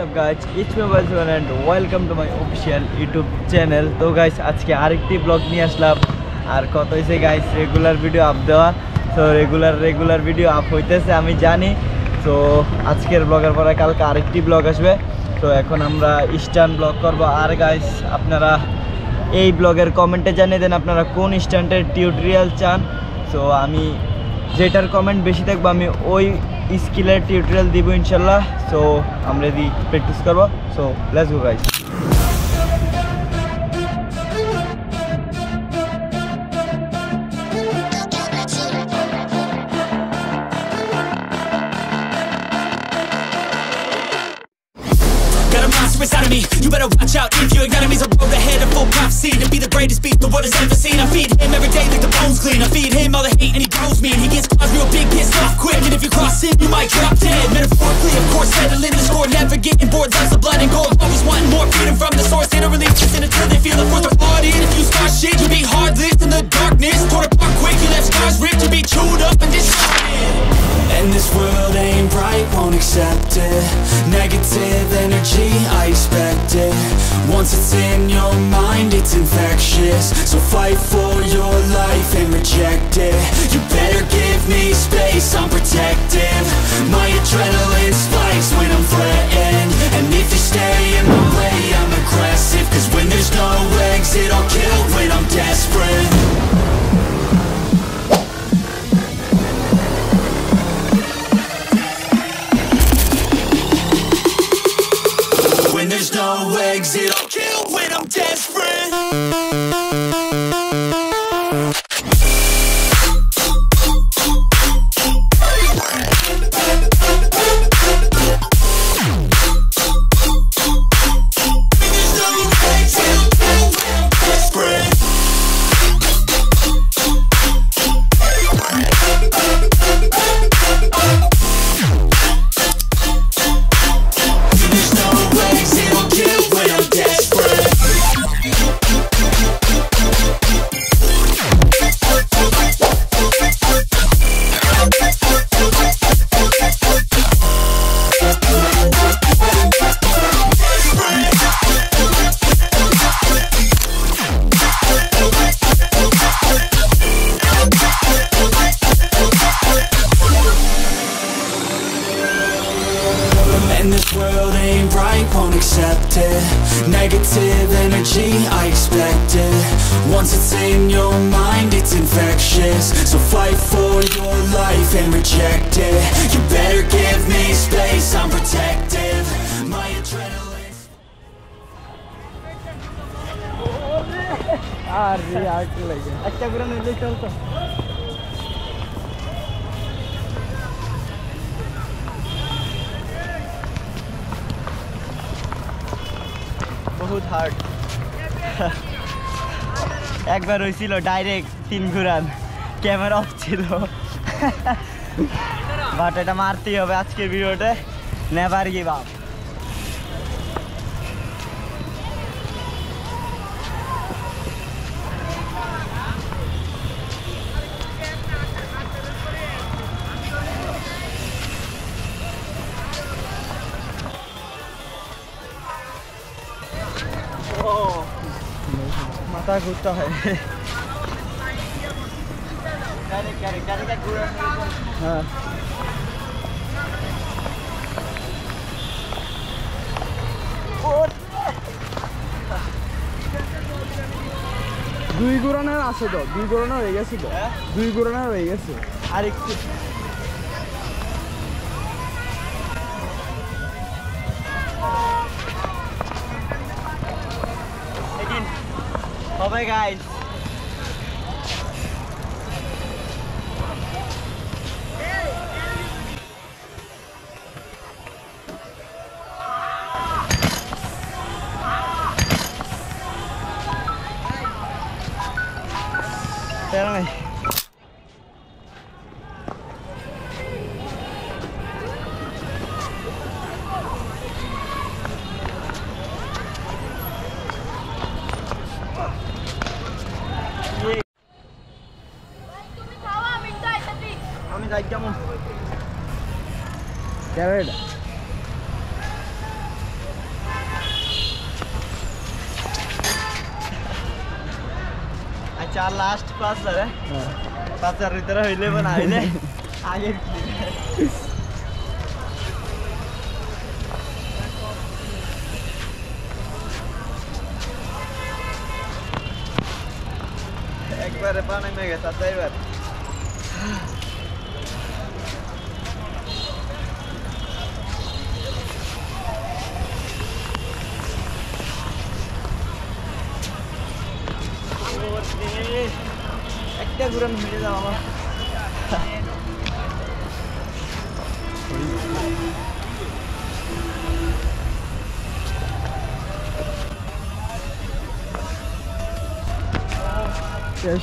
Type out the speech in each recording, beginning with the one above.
up guys, it's me Balsuman and welcome to my official YouTube channel. তো guys আজকে আরেকটি blog নিয়ে আসলাম আর কত হইছে guys রেগুলার ভিডিও আপ দেওয়া। তো রেগুলার ভিডিও আপ হইতেছে আমি জানি। তো আজকের ব্লগের পরে কালকে আরেকটি ব্লগ আসবে। তো এখন আমরা স্ট্যান্ড ব্লগ করব। আর গাইস আপনারা এই ব্লগের কমেন্টে জানিয়ে দেন আপনারা কোন স্ট্যান্ডের টিউটোরিয়াল চান। তো আমি যেটার কমেন্ট বেশি থাকবে আমি ওই স্কিলের টিউটোরিয়াল দিব ইনশাল্লাহ। সো আমরা এদি প্র্যাকটিস করব। So let's go guys. Inside of me, you better watch out if your enemies. A road ahead of full prophecy to be the greatest beast the world has ever seen. I feed him every day like the bones clean. I feed him all the hate and he grows me, and he gets claws real big, pissed off quick. And if you cross him, you might drop dead. Metaphorically, of course, settling the score, never getting bored. Loves of blood and gold, always wanting more freedom from the source. They don't really listen until they feel the force of blood in. If you start shit, you'll be heartless in the darkness. Torn apart quick, you left scars ripped, you'll be chewed up and discarded. And this world ain't right, won't accept it. Negative energy, I expect it. Once it's in your mind, it's infectious. So fight for your life and reject it. You better give me space, I'm protective. My adrenaline spikes when I'm threatened. And if you stay in my way, I'm aggressive. Cause when there's no exit, I'll kill when I'm desperate. There's no exit, I'll kill when I'm desperate. And this world ain't right, won't accept it. Negative energy, I expect it. Once it's in your mind, it's infectious. So fight for your life and reject it. You better give me space, I'm protective. My adrenaline. বহুত hard. একবার হয়েছিল direct 3 ঘুরান, camera off ছিল। But এটা মারতেই হবে আজকের ভিডিওতে, never give up. মাথা ঘুরতে হয়। হ্যাঁ দুই গুড়ানোর আছে তো, দুই গুড়ানো হয়ে গেছে তো, দুই গুড়ানো হয়ে গেছে আর একটু। হবে গাইস। আমি যাই কেমন ক্যারেট চার লাস্ট 5,000 5,000 ভিতরে হইলে বা না হইলে আগের একবারে পানি মেয়ে গেছে আচ্ছা এবার একটা ঘুরান হয়ে যাও আমার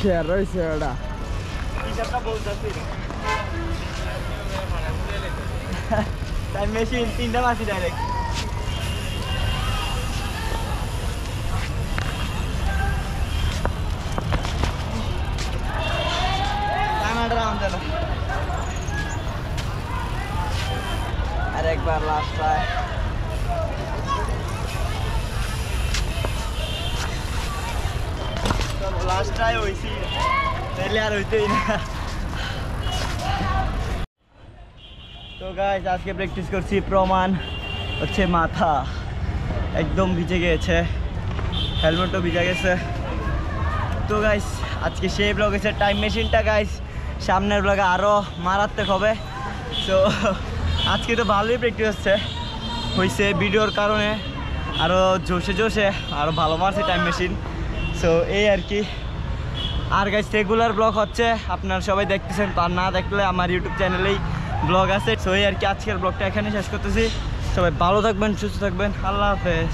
শেয়ার রয়েছে ওটা টাইম মেশিন 3টা মাসি ডাইরেক্ট আর একবার লাস্ট ট্রাই লাস্ট ট্রাই হইছি তাইলে আর হইতেই না তো গাইস আজকে প্র্যাকটিস করছি প্রমাণ হচ্ছে মাথা একদম ভিজে গিয়েছে হেলমেটও ভিজে গেছে তো গাইস আজকে সেই ব্লগ হয়েছে টাইম মেশিনটা গাইস সামনের ব্লগে আরও মারাত্মক হবে তো আজকে তো ভালোই প্র্যাকটিস হয়েছে ভিডিওর কারণে আরও জোশে আরও ভালো মারছে টাইম মেশিন সো এই আর কি আর গাইস রেগুলার ব্লগ হচ্ছে আপনারা সবাই দেখতেছেন আর না দেখলে আমার ইউটিউব চ্যানেলেই ব্লগ আছে সো এই আর কি আজকের ব্লগটা এখানে শেষ করতেছি সবাই ভালো থাকবেন সুস্থ থাকবেন আল্লাহ হাফেজ